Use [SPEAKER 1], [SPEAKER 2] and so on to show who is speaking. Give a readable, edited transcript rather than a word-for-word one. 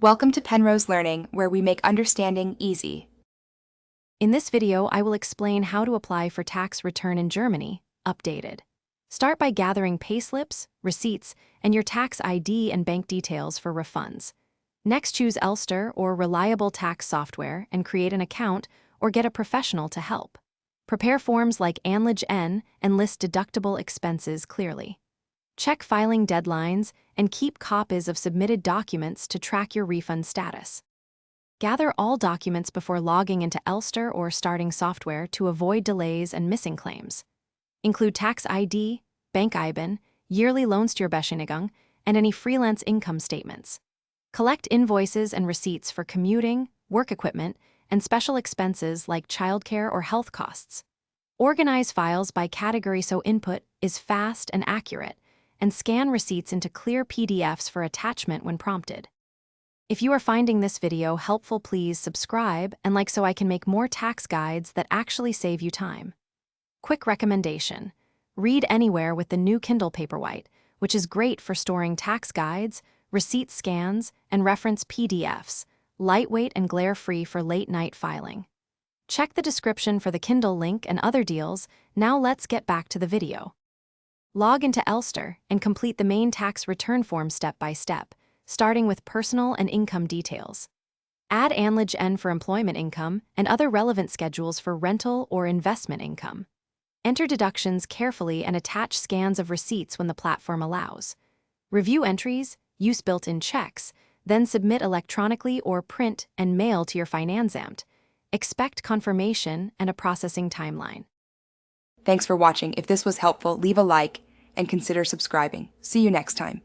[SPEAKER 1] Welcome to Penrose Learning, where we make understanding easy.
[SPEAKER 2] In this video, I will explain how to apply for tax return in Germany, updated. Start by gathering payslips, receipts, and your tax ID and bank details for refunds. Next, choose Elster or reliable tax software and create an account or get a professional to help. Prepare forms like Anlage N and list deductible expenses clearly. Check filing deadlines and keep copies of submitted documents to track your refund status. Gather all documents before logging into Elster or starting software to avoid delays and missing claims. Include tax ID, bank IBAN, yearly Lohnsteuerbescheinigung, and any freelance income statements. Collect invoices and receipts for commuting, work equipment, and special expenses like childcare or health costs. Organize files by category so input is fast and accurate, and scan receipts into clear PDFs for attachment when prompted. If you are finding this video helpful, please subscribe and like so I can make more tax guides that actually save you time. Quick recommendation: read anywhere with the new Kindle Paperwhite, which is great for storing tax guides, receipt scans, and reference PDFs, lightweight and glare-free for late-night filing. Check the description for the Kindle link and other deals. Now let's get back to the video. Log into Elster and complete the main tax return form step by step, starting with personal and income details. Add Anlage N for employment income and other relevant schedules for rental or investment income. Enter deductions carefully and attach scans of receipts when the platform allows. Review entries, use built-in checks, then submit electronically or print and mail to your Finanzamt. Expect confirmation and a processing timeline.
[SPEAKER 1] Thanks for watching. If this was helpful, leave a like and consider subscribing. See you next time.